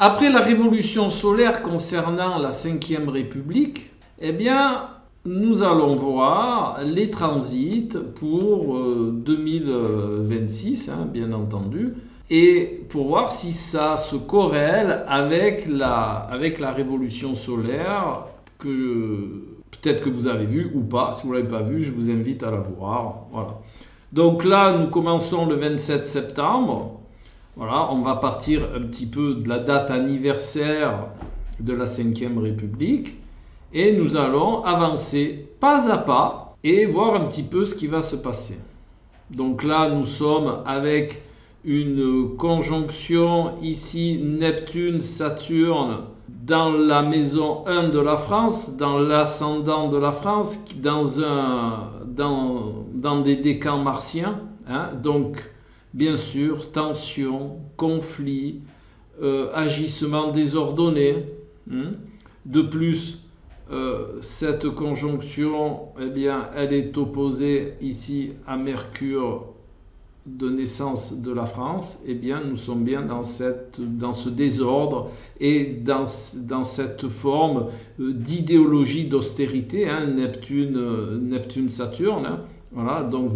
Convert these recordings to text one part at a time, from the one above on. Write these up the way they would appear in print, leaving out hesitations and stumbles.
Après la révolution solaire concernant la 5e République, eh bien, nous allons voir les transits pour 2026, bien entendu, et pour voir si ça se corrèle avec la révolution solaire que peut-être que vous avez vue ou pas. Si vous ne l'avez pas vue, je vous invite à la voir. Voilà. Donc là, nous commençons le 27 septembre. Voilà, on va partir un petit peu de la date anniversaire de la 5e République et nous allons avancer pas à pas et voir un petit peu ce qui va se passer. Donc là, nous sommes avec une conjonction ici Neptune-Saturne dans la maison 1 de la France, dans l'ascendant de la France, dans des décans martiens. Donc, bien sûr, tension, conflit, agissement désordonné. De plus, cette conjonction, eh bien, elle est opposée ici à Mercure de naissance de la France. Eh bien, nous sommes bien dans ce désordre et dans cette forme d'idéologie d'austérité, Neptune-Saturne. Voilà, donc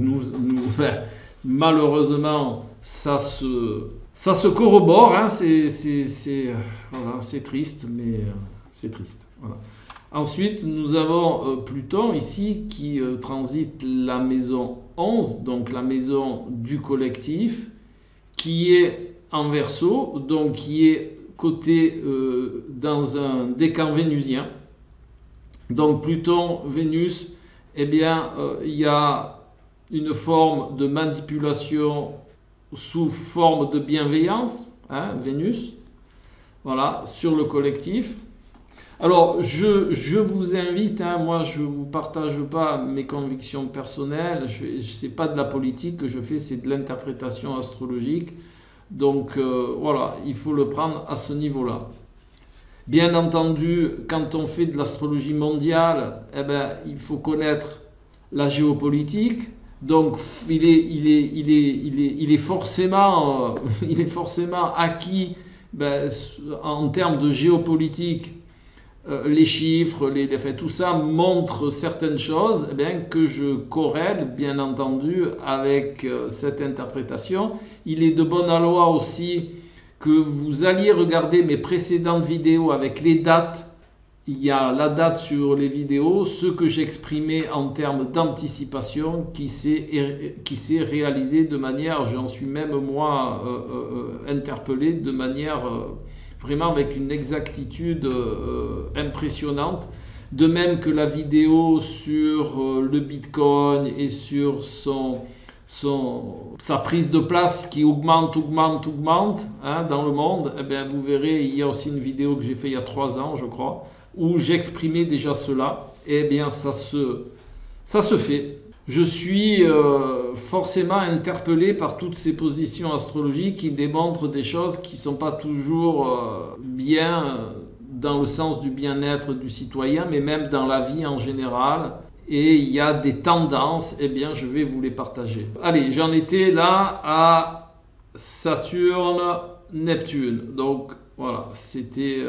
malheureusement, ça se corrobore, c'est triste, mais c'est triste. Voilà. Ensuite, nous avons Pluton ici qui transite la maison 11, donc la maison du collectif, qui est en Verseau, donc qui est coté dans un décan vénusien. Donc Pluton, Vénus, eh bien, il y a une forme de manipulation sous forme de bienveillance, Vénus, voilà, sur le collectif. Alors, je vous invite, moi je ne vous partage pas mes convictions personnelles, ce n'est pas de la politique que je fais, c'est de l'interprétation astrologique. Donc voilà, il faut le prendre à ce niveau-là. Bien entendu, quand on fait de l'astrologie mondiale, il faut connaître la géopolitique. Donc il est forcément acquis en termes de géopolitique. Les chiffres, les faits, tout ça montre certaines choses que je corrèle bien entendu avec cette interprétation. Il est de bon aloi aussi que vous alliez regarder mes précédentes vidéos avec les dates. Il y a la date sur les vidéos, ce que j'exprimais en termes d'anticipation qui s'est réalisé de manière, j'en suis même moi interpellé, de manière vraiment avec une exactitude impressionnante. De même que la vidéo sur le Bitcoin et sur sa prise de place qui augmente dans le monde, vous verrez, il y a aussi une vidéo que j'ai faite il y a 3 ans, je crois, où j'exprimais déjà cela. Ça se fait. Je suis forcément interpellé par toutes ces positions astrologiques qui démontrent des choses qui ne sont pas toujours bien dans le sens du bien-être du citoyen, mais même dans la vie en général. Et il y a des tendances, je vais vous les partager. Allez, j'en étais là à Saturne-Neptune. Donc voilà, c'était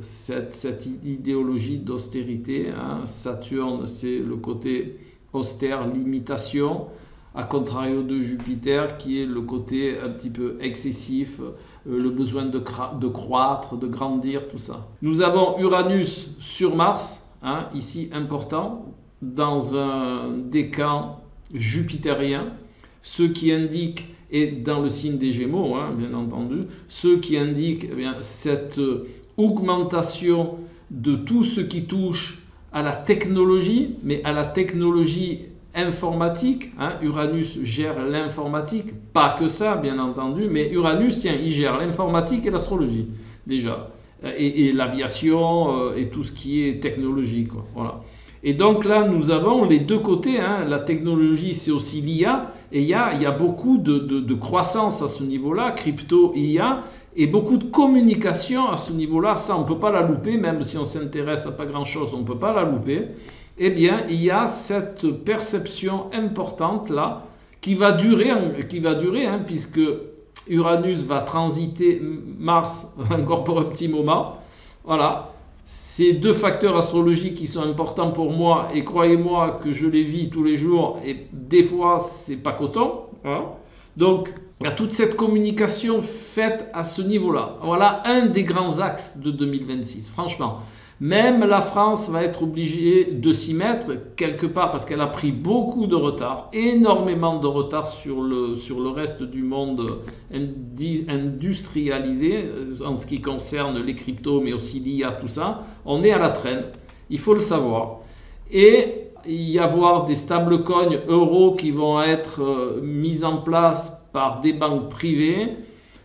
cette idéologie d'austérité. Saturne, c'est le côté austère, limitation, à contrario de Jupiter qui est le côté un petit peu excessif, le besoin de croître, de grandir, tout ça. Nous avons Uranus sur Mars, ici important, dans un décan jupitérien, ce qui indique, et dans le signe des Gémeaux, bien entendu, ce qui indique cette augmentation de tout ce qui touche à la technologie, mais à la technologie informatique. Uranus gère l'informatique, pas que ça, bien entendu, mais Uranus, il gère l'informatique et l'astrologie, déjà, et l'aviation, et tout ce qui est technologie, voilà. Et donc là, nous avons les deux côtés. La technologie, c'est aussi l'IA, et il y a beaucoup de croissance à ce niveau-là, crypto, IA, et beaucoup de communication à ce niveau-là. Ça, on ne peut pas la louper, même si on s'intéresse à pas grand-chose, on ne peut pas la louper. Il y a cette perception importante là qui va durer, puisque Uranus va transiter Mars encore pour un petit moment. Voilà. Ces deux facteurs astrologiques qui sont importants pour moi, et croyez-moi que je les vis tous les jours, et des fois, c'est pas coton. Voilà. Donc, il y a toute cette communication faite à ce niveau-là. Voilà un des grands axes de 2026, franchement. Même la France va être obligée de s'y mettre quelque part parce qu'elle a pris beaucoup de retard, énormément de retard sur le reste du monde industrialisé en ce qui concerne les cryptos, mais aussi l'IA, tout ça. On est à la traîne, il faut le savoir. Et il y avoir des stablecoins euros qui vont être mis en place par des banques privées.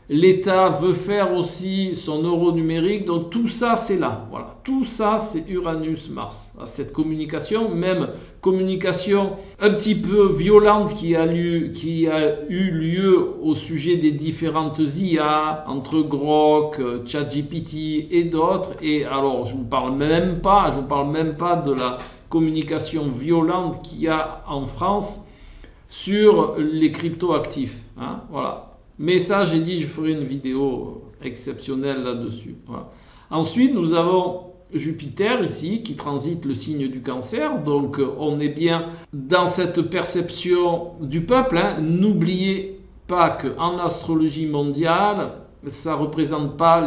L'État veut faire aussi son euro numérique, donc tout ça c'est là, voilà, tout ça c'est Uranus-Mars. Cette communication, même communication un petit peu violente qui a eu lieu au sujet des différentes IA, entre Grok, ChatGPT et d'autres, et alors je vous parle même pas de la communication violente qu'il y a en France sur les cryptoactifs, hein, voilà. Mais ça, j'ai dit, je ferai une vidéo exceptionnelle là-dessus. Voilà. Ensuite, nous avons Jupiter ici qui transite le signe du Cancer. Donc, on est bien dans cette perception du peuple. Hein. N'oubliez pas qu'en astrologie mondiale, ça ne représente pas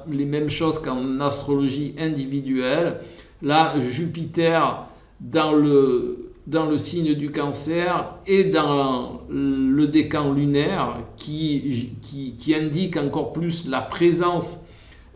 les mêmes choses qu'en astrologie individuelle. Là, Jupiter dans le signe du Cancer et dans le décan lunaire qui indique encore plus la présence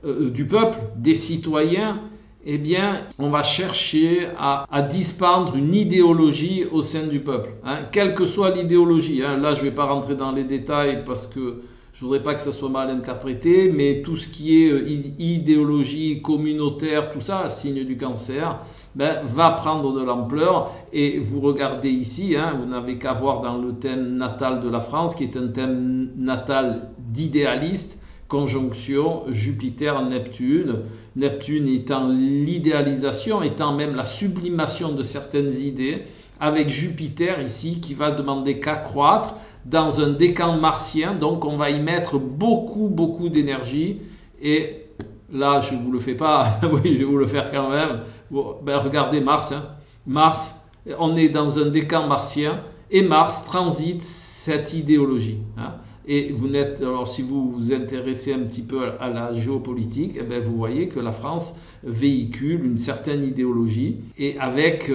du peuple, des citoyens, eh bien, on va chercher à dispendre une idéologie au sein du peuple. Hein, quelle que soit l'idéologie. Hein, là, je ne vais pas rentrer dans les détails parce que je ne voudrais pas que ça soit mal interprété, mais tout ce qui est idéologie communautaire, tout ça, le signe du Cancer, va prendre de l'ampleur. Et vous regardez ici, hein, vous n'avez qu'à voir dans le thème natal de la France, qui est un thème natal d'idéaliste, conjonction Jupiter-Neptune. Neptune étant l'idéalisation, étant même la sublimation de certaines idées, avec Jupiter ici qui va demander qu'accroître dans un décan martien, donc on va y mettre beaucoup d'énergie. Et là, je ne vous le fais pas, oui, je vais vous le faire quand même. Bon, regardez Mars, hein. Mars, on est dans un décan martien et Mars transite cette idéologie. Hein. Et vous n'êtes, alors si vous vous intéressez un petit peu à la géopolitique, vous voyez que la France véhicule une certaine idéologie et avec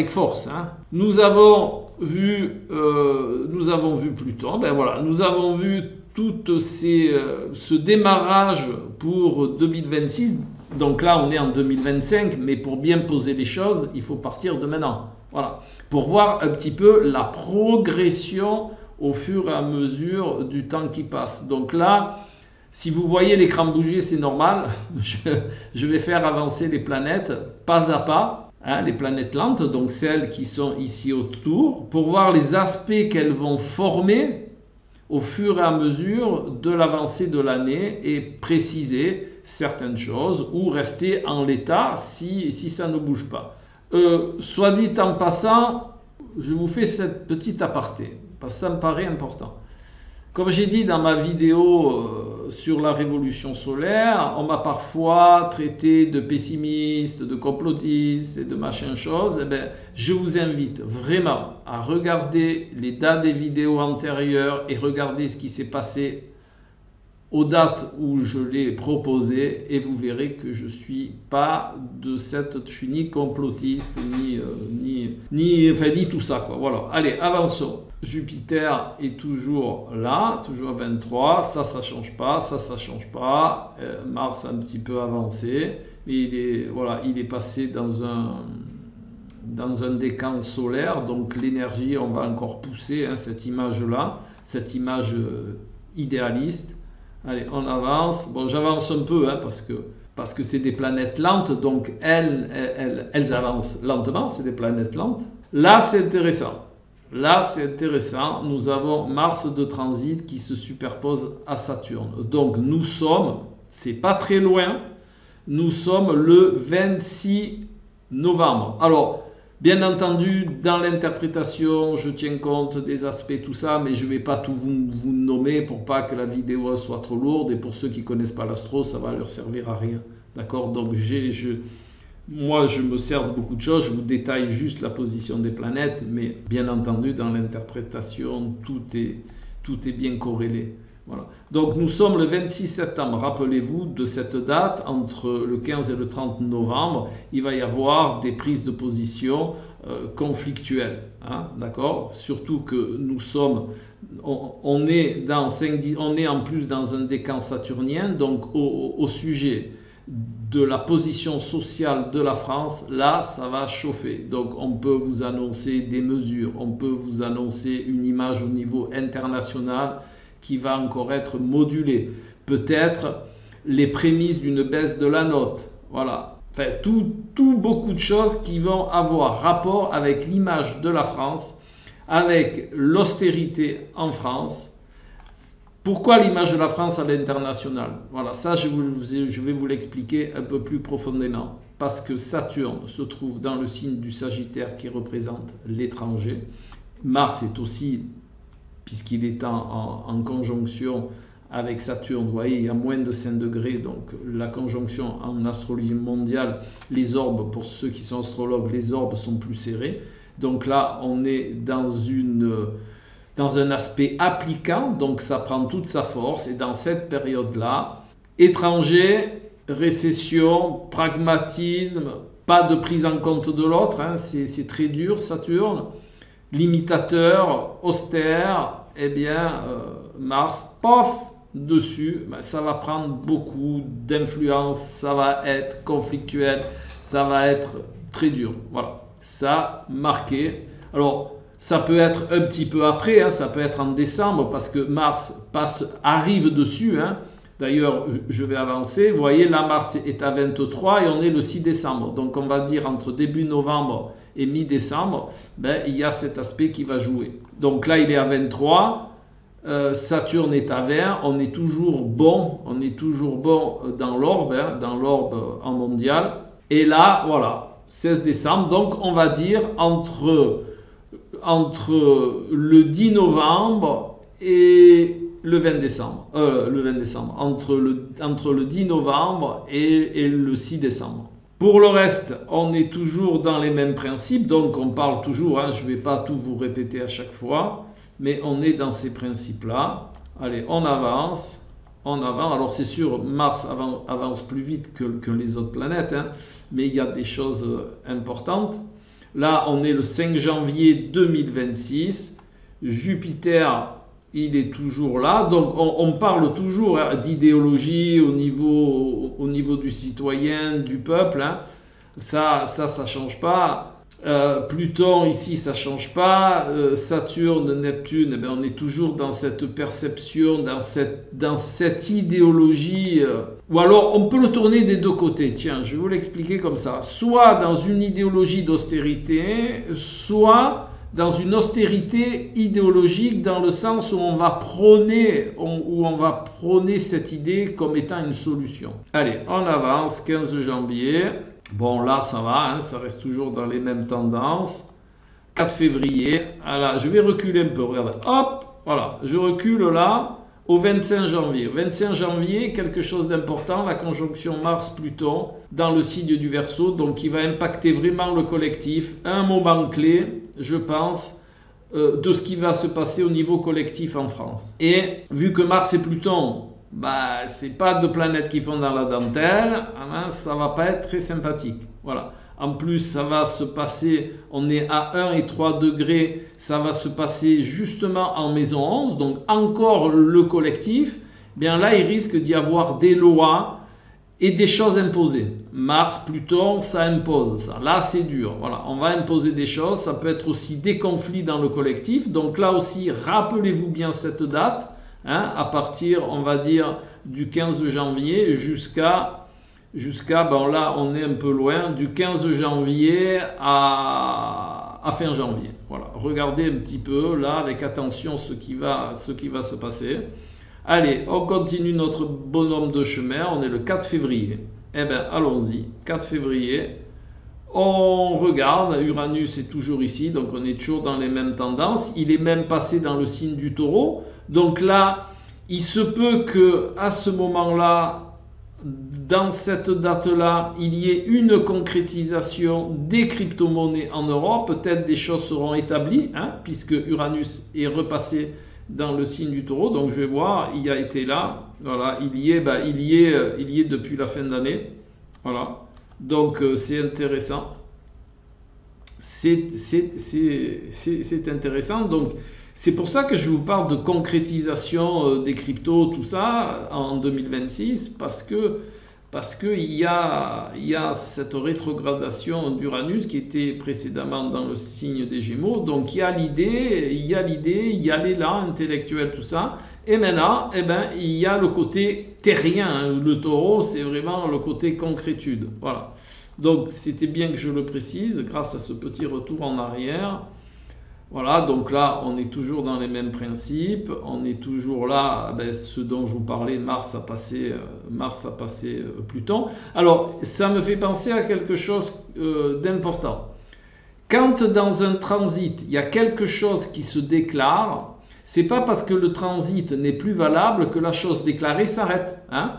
force. Hein. Nous avons vu Pluton, voilà, nous avons vu tout ce démarrage pour 2026. Donc là, on est en 2025, mais pour bien poser les choses, il faut partir de maintenant. Voilà, pour voir un petit peu la progression au fur et à mesure du temps qui passe. Donc là, si vous voyez l'écran bouger, c'est normal. Je vais faire avancer les planètes pas à pas, hein, les planètes lentes, donc celles qui sont ici autour, pour voir les aspects qu'elles vont former au fur et à mesure de l'avancée de l'année et préciser certaines choses ou rester en l'état si ça ne bouge pas. Soit dit en passant, je vous fais cette petite aparté, parce que ça me paraît important. Comme j'ai dit dans ma vidéo sur la révolution solaire, on m'a parfois traité de pessimiste, de complotiste et de machin chose. Je vous invite vraiment à regarder les dates des vidéos antérieures et regarder ce qui s'est passé aux dates où je l'ai proposé et vous verrez que je suis ni complotiste ni tout ça, quoi. Voilà. Allez, avançons. Jupiter est toujours là, toujours à 23, ça change pas, ça change pas. Mars a un petit peu avancé, mais il est passé dans un décan solaire, donc l'énergie, on va encore pousser, hein, cette image-là, cette image idéaliste. Allez, on avance. Bon, j'avance un peu, hein, parce que c'est des planètes lentes, donc elles avancent lentement, c'est des planètes lentes. Là, c'est intéressant. Nous avons Mars de transit qui se superpose à Saturne. Donc, c'est pas très loin, nous sommes le 26 novembre. Alors, Bien entendu, dans l'interprétation, je tiens compte des aspects, tout ça, mais je ne vais pas tout vous nommer pour pas que la vidéo soit trop lourde. Et pour ceux qui ne connaissent pas l'astro, ça va leur servir à rien. D'accord? Donc, moi, je me sers de beaucoup de choses. Je vous détaille juste la position des planètes, mais bien entendu, dans l'interprétation, tout est bien corrélé. Voilà. Donc nous sommes le 26 septembre, rappelez-vous de cette date, entre le 15 et le 30 novembre, il va y avoir des prises de position conflictuelles, hein, d'accord? Surtout que nous sommes, on est en plus dans un décan saturnien, donc au sujet de la position sociale de la France, là ça va chauffer. Donc on peut vous annoncer des mesures, on peut vous annoncer une image au niveau international qui va encore être modulé. Peut-être les prémices d'une baisse de la note. Voilà. Enfin, beaucoup de choses qui vont avoir rapport avec l'image de la France, avec l'austérité en France. Pourquoi l'image de la France à l'international? Voilà, ça je vais vous l'expliquer un peu plus profondément. Parce que Saturne se trouve dans le signe du Sagittaire qui représente l'étranger. Mars est aussi, puisqu'il est en conjonction avec Saturne, vous voyez, il y a moins de 5 degrés, donc la conjonction en astrologie mondiale, les orbes, pour ceux qui sont astrologues, les orbes sont plus serrés. Donc là, on est dans un aspect appliquant, donc ça prend toute sa force, et dans cette période-là, étranger, récession, pragmatisme, pas de prise en compte de l'autre, hein, c'est très dur, Saturne. Limitateur, austère, eh bien, Mars, pof, dessus, ben, ça va prendre beaucoup d'influence, ça va être conflictuel, ça va être très dur. Voilà, ça marqué. Alors, ça peut être un petit peu après, hein, ça peut être en décembre, parce que Mars arrive dessus. Hein. D'ailleurs, je vais avancer. Vous voyez, là, Mars est à 23 et on est le 6 décembre. Donc, on va dire entre début novembre et mi-décembre, ben, il y a cet aspect qui va jouer. Donc là, il est à 23, Saturne est à 20, on est toujours bon dans l'orbe, hein, en mondial. Et là, voilà, 16 décembre, donc on va dire entre le 10 novembre et le 20 décembre, entre le 10 novembre et le 6 décembre. Pour le reste, on est toujours dans les mêmes principes, donc on parle toujours, hein, je ne vais pas tout vous répéter à chaque fois, mais on est dans ces principes-là. Allez, on avance. Alors c'est sûr, Mars avance plus vite que les autres planètes, hein, mais il y a des choses importantes. Là, on est le 5 janvier 2026, Jupiter, il est toujours là, donc on parle toujours d'idéologie au niveau du citoyen, du peuple, hein. Ça change pas. Pluton ici, ça change pas. Saturne, Neptune, eh bien, on est toujours dans cette perception, dans cette idéologie. Ou alors, on peut le tourner des deux côtés. Tiens, je vais vous l'expliquer comme ça. Soit dans une idéologie d'austérité, soit dans une austérité idéologique, dans le sens où on va prôner cette idée comme étant une solution. Allez, on avance, 15 janvier. Bon, là, ça va, hein, ça reste toujours dans les mêmes tendances. 4 février, voilà, je vais reculer un peu, regardez, hop, voilà, je recule là au 25 janvier. 25 janvier, quelque chose d'important, la conjonction Mars-Pluton dans le signe du Verseau, donc qui va impacter vraiment le collectif, un moment clé, je pense, de ce qui va se passer au niveau collectif en France. Et vu que Mars et Pluton, bah, c'est pas deux planètes qui font dans la dentelle, hein, ça va pas être très sympathique. Voilà. En plus, ça va se passer, on est à 1 et 3 degrés, ça va se passer justement en maison 11, donc encore le collectif. Bien là, il risque d'y avoir des lois et des choses imposées. Mars, Pluton, ça impose ça. Là, c'est dur. Voilà, on va imposer des choses. Ça peut être aussi des conflits dans le collectif. Donc là aussi, rappelez-vous bien cette date. Hein, à partir, on va dire, du 15 janvier jusqu'à bon là, on est un peu loin, du 15 janvier à fin janvier. Voilà, regardez un petit peu, là, avec attention, ce qui va se passer. Allez, on continue notre bonhomme de chemin, on est le 4 février. Eh bien, allons-y, 4 février, on regarde, Uranus est toujours ici, donc on est toujours dans les mêmes tendances. Il est même passé dans le signe du Taureau. Donc là, il se peut que à ce moment-là, dans cette date-là, il y ait une concrétisation des crypto-monnaies en Europe. Peut-être des choses seront établies, hein, puisque Uranus est repassé dans le signe du Taureau. Donc je vais voir, il a été là. Voilà, il y est depuis la fin d'année. Voilà. Donc c'est intéressant. C'est intéressant. Donc c'est pour ça que je vous parle de concrétisation des cryptos, tout ça, en 2026, parce que il y a cette rétrogradation d'Uranus qui était précédemment dans le signe des Gémeaux. Donc il y a l'idée, il y a l'élan intellectuel, tout ça. Et maintenant, eh ben, il y a le côté terrien. Le Taureau, c'est vraiment le côté concrétude. Voilà. Donc c'était bien que je le précise grâce à ce petit retour en arrière. Voilà, donc là, on est toujours dans les mêmes principes, on est toujours là, ben, ce dont je vous parlais, Mars a passé Pluton. Alors, ça me fait penser à quelque chose d'important. Quand dans un transit, il y a quelque chose qui se déclare, c'est pas parce que le transit n'est plus valable que la chose déclarée s'arrête. Hein.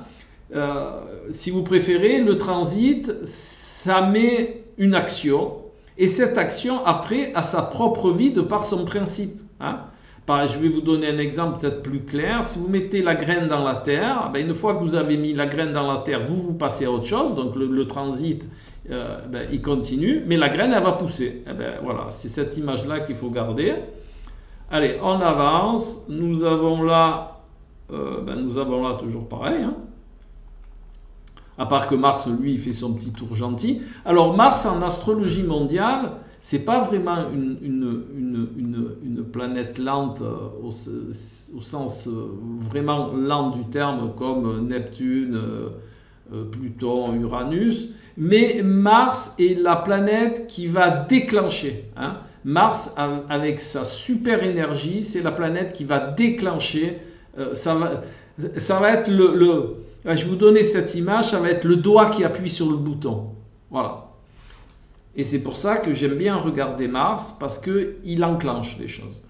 Si vous préférez, le transit, ça met une action. Et cette action, après, a sa propre vie de par son principe. Hein. Je vais vous donner un exemple peut-être plus clair. Si vous mettez la graine dans la terre, ben une fois que vous avez mis la graine dans la terre, vous passez à autre chose. Donc le transit, il continue, mais la graine, elle va pousser. Et ben, voilà, c'est cette image-là qu'il faut garder. Allez, on avance. Nous avons là toujours pareil. Hein. À part que Mars, lui, il fait son petit tour gentil. Alors Mars, en astrologie mondiale, c'est pas vraiment une planète lente au sens vraiment lent du terme, comme Neptune, Pluton, Uranus. Mais Mars est la planète qui va déclencher. Hein. Mars, avec sa super énergie, c'est la planète qui va déclencher. Ça va être je vais vous donner cette image, ça va être le doigt qui appuie sur le bouton. Voilà. Et c'est pour ça que j'aime bien regarder Mars, parce qu'il enclenche les choses.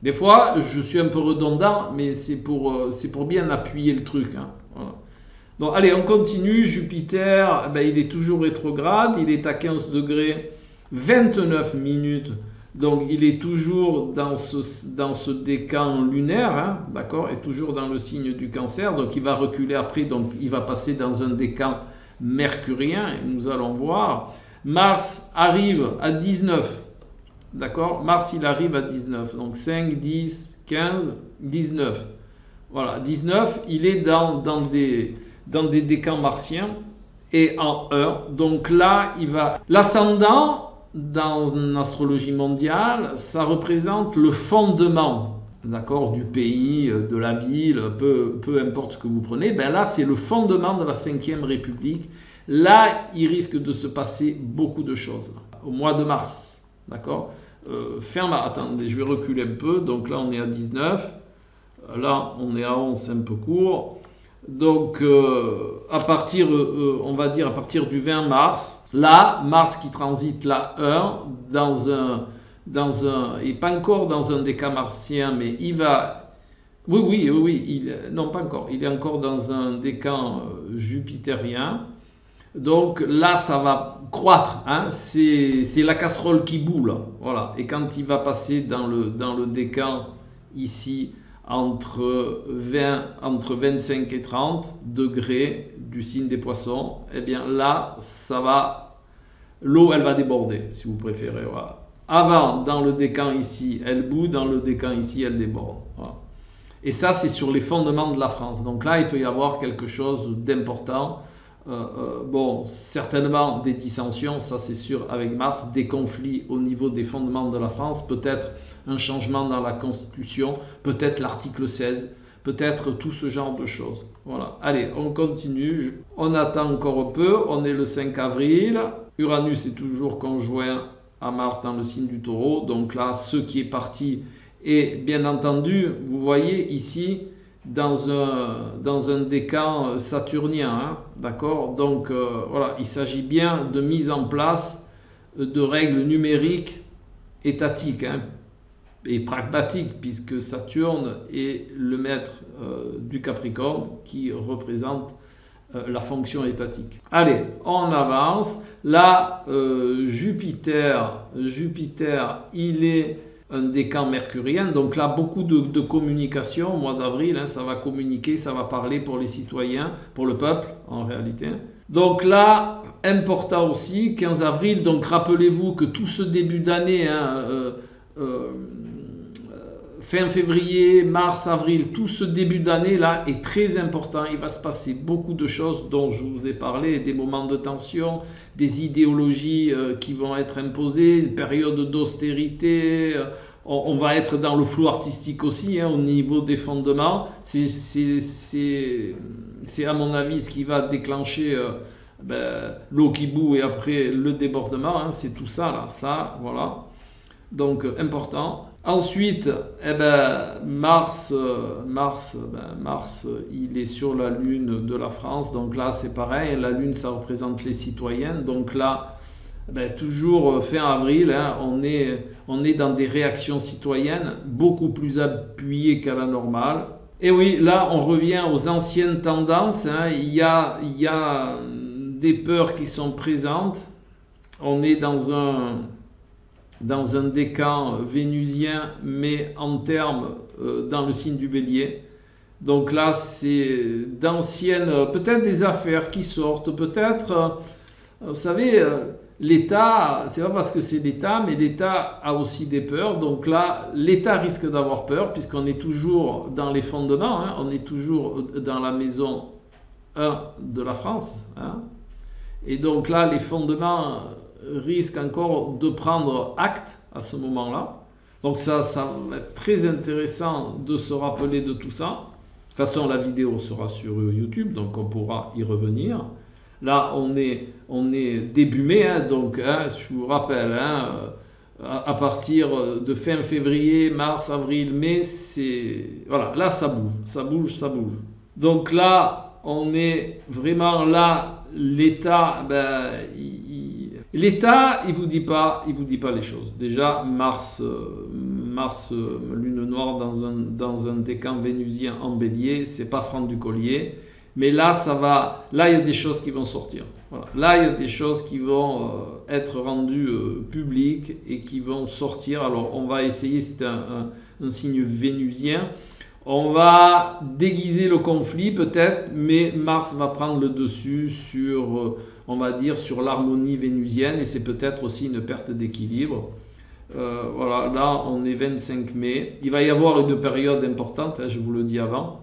Des fois, je suis un peu redondant, mais c'est pour bien appuyer le truc. Hein. Voilà. Donc, allez, on continue. Jupiter, ben, il est toujours rétrograde. Il est à 15 degrés 29 minutes. Donc, il est toujours dans ce décan lunaire, hein, d'accord, et toujours dans le signe du Cancer. Donc, il va reculer après. Donc, il va passer dans un décan mercurien. Et nous allons voir. Mars arrive à 19. D'accord, Mars, il arrive à 19. Donc, 5, 10, 15, 19. Voilà, 19, il est dans des décans martiens et en 1. Donc là, il va... L'ascendant, dans l'astrologie mondiale, ça représente le fondement, d'accord, du pays, de la ville, peu importe ce que vous prenez. Ben là, c'est le fondement de la 5e République. Là, il risque de se passer beaucoup de choses. Au mois de mars, d'accord. Attendez, je vais reculer un peu. Donc là, on est à 19. Là, on est à 11, c'est un peu court. Donc, à partir du 20 mars, là, Mars qui transite la 1, et pas encore dans un décan martien, mais il va... Oui, non, pas encore. Il est encore dans un décan jupitérien. Donc là, ça va croître. Hein. C'est la casserole qui bout, là. Voilà. Et quand il va passer dans le décan, ici, entre 25 et 30 degrés du signe des Poissons, eh bien là, l'eau, elle va déborder, si vous préférez. Voilà. Avant, dans le décan ici, elle bout, dans le décan ici, elle déborde. Voilà. Et ça, c'est sur les fondements de la France. Donc là, il peut y avoir quelque chose d'important. Bon, certainement des dissensions, ça c'est sûr, avec Mars, des conflits au niveau des fondements de la France, peut-être un changement dans la Constitution, peut-être l'article 16, peut-être tout ce genre de choses. Voilà. Allez, on continue. On attend encore un peu. On est le 5 avril. Uranus est toujours conjoint à Mars dans le signe du Taureau. Donc là, ce qui est parti est bien entendu, vous voyez ici, dans un décan saturnien. Hein, d'accord. Donc voilà, il s'agit bien de mise en place de règles numériques étatiques, hein, et pragmatiques, puisque Saturne est le maître du Capricorne qui représente la fonction étatique. Allez, on avance. Là, Jupiter, il est un décan mercurien, donc là, beaucoup de communication au mois d'avril, hein, ça va communiquer, ça va parler pour les citoyens, pour le peuple, en réalité. Donc là, important aussi, 15 avril, donc rappelez-vous que tout ce début d'année, hein, fin février, mars, avril, tout ce début d'année là est très important. Il va se passer beaucoup de choses dont je vous ai parlé, des moments de tension, des idéologies qui vont être imposées, des périodes d'austérité. On va être dans le flou artistique aussi, hein, au niveau des fondements. C'est à mon avis ce qui va déclencher l'eau qui bout et après le débordement. Hein, c'est tout ça là, ça, voilà. Donc important. Ensuite, Mars, il est sur la Lune de la France. Donc là, c'est pareil. La Lune, ça représente les citoyens. Donc là, toujours fin avril, hein, on est dans des réactions citoyennes beaucoup plus appuyées qu'à la normale. Et oui, là, on revient aux anciennes tendances. Hein. Il y a des peurs qui sont présentes. On est dans un décan vénusien, mais en termes dans le signe du Bélier. Donc là, c'est d'anciennes, peut-être des affaires qui sortent, peut-être, vous savez, l'État, c'est pas parce que c'est l'État, mais l'État a aussi des peurs. Donc là, l'État risque d'avoir peur, puisqu'on est toujours dans les fondements, hein, on est toujours dans la maison 1 de la France. Hein, et donc là, les fondements risque encore de prendre acte à ce moment-là. Donc ça va être très intéressant de se rappeler de tout ça. De toute façon, la vidéo sera sur YouTube, donc on pourra y revenir. Là, on est début mai, hein, donc hein, je vous rappelle, hein, à partir de fin février, mars, avril, mai, voilà, là ça bouge. Donc là, on est vraiment là, l'État, l'État, il vous dit pas les choses. Déjà, Mars, lune noire dans un décan vénusien en Bélier, c'est pas franc du collier. Mais là, là, il y a des choses qui vont sortir. Voilà. Là, il y a des choses qui vont être rendues publiques et qui vont sortir. Alors, on va essayer, c'est un signe vénusien. On va déguiser le conflit peut-être, mais Mars va prendre le dessus sur, on va dire, sur l'harmonie vénusienne, et c'est peut-être aussi une perte d'équilibre. Voilà, là on est 25 mai. Il va y avoir une période importante, hein, je vous le dis avant.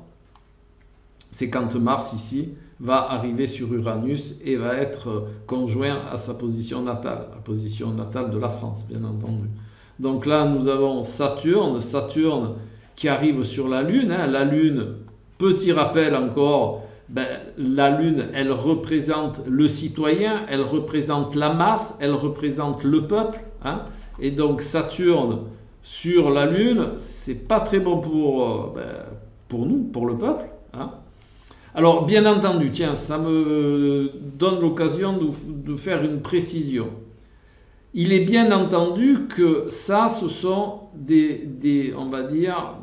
C'est quand Mars ici va arriver sur Uranus et va être conjoint à sa position natale, la position natale de la France, bien entendu. Donc là nous avons Saturne qui arrive sur la Lune. Hein. La Lune, petit rappel encore, la Lune, elle représente le citoyen, elle représente la masse, elle représente le peuple. Hein. Et donc Saturne sur la Lune, c'est pas très bon pour nous, pour le peuple. Hein. Alors bien entendu, tiens, ça me donne l'occasion de faire une précision. Il est bien entendu que ça, ce sont on va dire,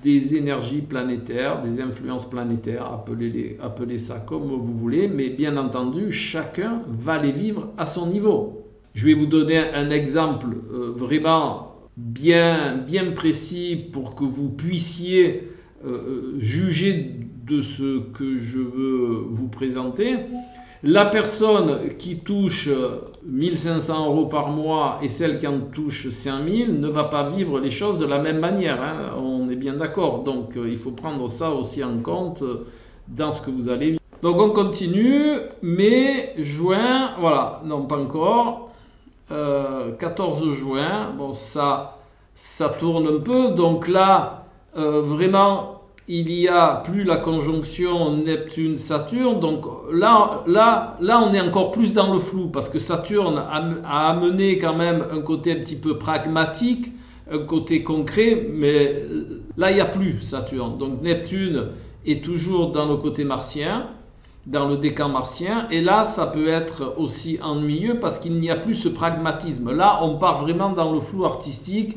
des énergies planétaires, des influences planétaires, appelez ça comme vous voulez, mais bien entendu, chacun va les vivre à son niveau. Je vais vous donner un exemple vraiment bien précis pour que vous puissiez juger de ce que je veux vous présenter. La personne qui touche 1500 € par mois et celle qui en touche 5000 ne va pas vivre les choses de la même manière. Hein. On est bien d'accord. Donc il faut prendre ça aussi en compte dans ce que vous allez vivre. Donc on continue. Mai, juin, voilà, non pas encore. 14 juin, bon ça tourne un peu. Donc là, vraiment, il n'y a plus la conjonction Neptune-Saturne, donc là, on est encore plus dans le flou, parce que Saturne a amené quand même un côté un petit peu pragmatique, un côté concret, mais là, il n'y a plus Saturne. Donc Neptune est toujours dans le côté martien, dans le décan martien. Et là, ça peut être aussi ennuyeux parce qu'il n'y a plus ce pragmatisme. Là, on part vraiment dans le flou artistique,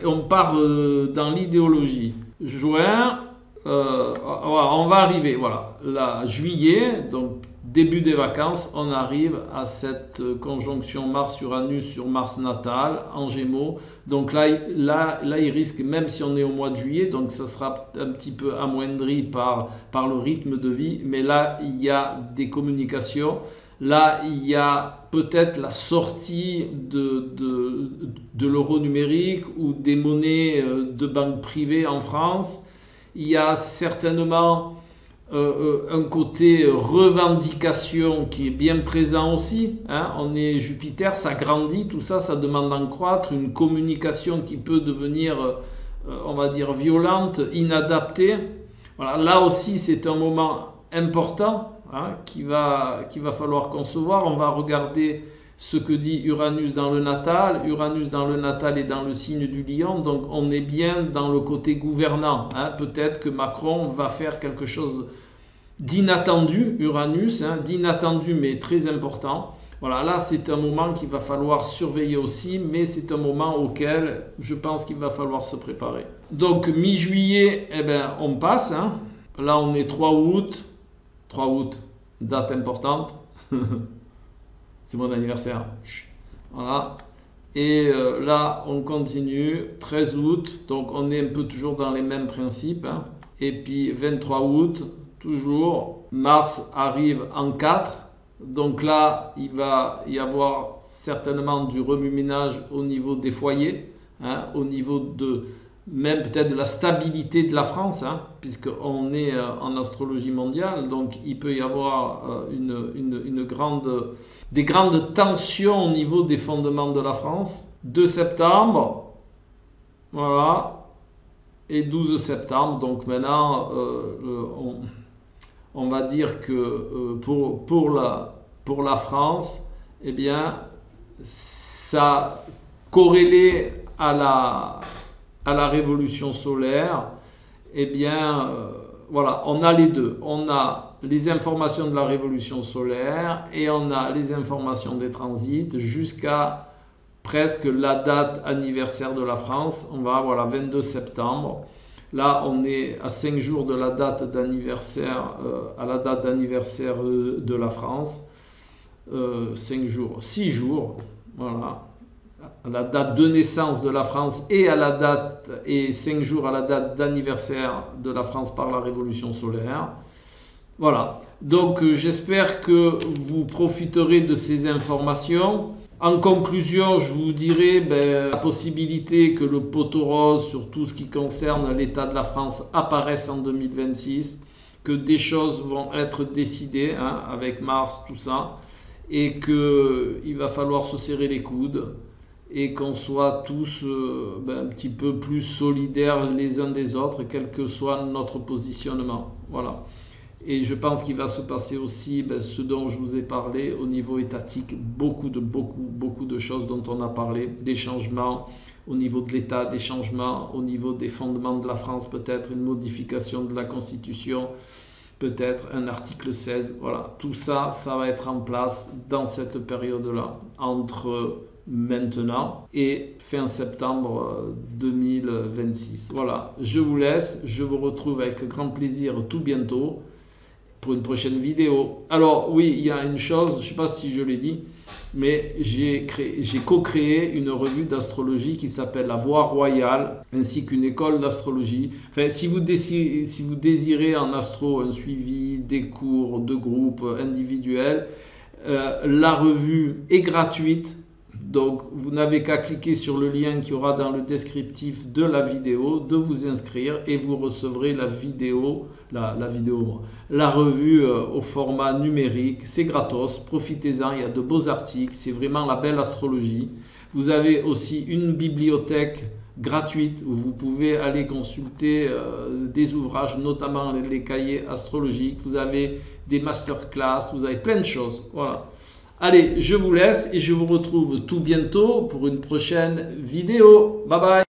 on part dans l'idéologie. Juin, on va arriver, voilà, là, juillet, donc début des vacances, on arrive à cette conjonction Mars-Uranus sur Mars natal en Gémeaux. Donc là, il risque, même si on est au mois de juillet, donc ça sera un petit peu amoindri par le rythme de vie, mais là, il y a des communications. Là, il y a peut-être la sortie de l'euro numérique ou des monnaies de banque privée en France. Il y a certainement un côté revendication qui est bien présent aussi, hein. On est Jupiter, ça grandit, tout ça, ça demande d'en croître, une communication qui peut devenir, on va dire, violente, inadaptée. Voilà, là aussi, c'est un moment important, hein, qu'il va falloir concevoir. On va regarder ce que dit Uranus dans le natal. Uranus dans le natal est dans le signe du lion, donc on est bien dans le côté gouvernant, hein. Peut-être que Macron va faire quelque chose d'inattendu, Uranus, hein, d'inattendu mais très important. Voilà, là c'est un moment qu'il va falloir surveiller aussi, mais c'est un moment auquel je pense qu'il va falloir se préparer. Donc mi-juillet, eh ben, on passe, hein. Là on est 3 août, date importante. C'est mon anniversaire. Voilà. Et là, on continue. 13 août. Donc, on est un peu toujours dans les mêmes principes, hein. Et puis, 23 août, toujours. Mars arrive en 4. Donc là, il va y avoir certainement du remue-ménage au niveau des foyers, hein, au niveau de même peut-être de la stabilité de la France, hein, puisqu'on est en astrologie mondiale. Donc, il peut y avoir des grandes tensions au niveau des fondements de la France. 2 septembre, voilà, et 12 septembre. Donc maintenant, on va dire que pour la France, eh bien, ça corrélé à la révolution solaire, eh bien, voilà, on a les deux. On a les informations de la révolution solaire et on a les informations des transits jusqu'à presque la date anniversaire de la France. On va avoir la 22 septembre. Là, on est à 5 jours de la date d'anniversaire, à la date d'anniversaire de la France. 5 jours, 6 jours, voilà. À la date de naissance de la France et 5 jours à la date d'anniversaire de la France par la révolution solaire. Voilà, donc j'espère que vous profiterez de ces informations. En conclusion, je vous dirai la possibilité que le poteau rose sur tout ce qui concerne l'état de la France apparaisse en 2026, que des choses vont être décidées, hein, avec Mars, tout ça, et qu'il va falloir se serrer les coudes et qu'on soit tous un petit peu plus solidaires les uns des autres, quel que soit notre positionnement. Voilà. Et je pense qu'il va se passer aussi ce dont je vous ai parlé au niveau étatique, beaucoup de choses dont on a parlé, des changements au niveau de l'État, des changements au niveau des fondements de la France, peut-être une modification de la Constitution, peut-être un article 16. Voilà, tout ça, ça va être en place dans cette période-là, entre maintenant et fin septembre 2026. Voilà, je vous laisse, je vous retrouve avec grand plaisir tout bientôt pour une prochaine vidéo. Alors oui, il y a une chose, je ne sais pas si je l'ai dit, mais j'ai co-créé une revue d'astrologie qui s'appelle La Voie Royale, ainsi qu'une école d'astrologie. Enfin, si vous désirez en astro un suivi, des cours de groupe individuels, la revue est gratuite. Donc, vous n'avez qu'à cliquer sur le lien qui aura dans le descriptif de la vidéo, de vous inscrire et vous recevrez la revue au format numérique. C'est gratos, profitez-en, il y a de beaux articles, c'est vraiment la belle astrologie. Vous avez aussi une bibliothèque gratuite où vous pouvez aller consulter des ouvrages, notamment les cahiers astrologiques. Vous avez des masterclass, vous avez plein de choses. Voilà. Allez, je vous laisse et je vous retrouve tout bientôt pour une prochaine vidéo. Bye bye.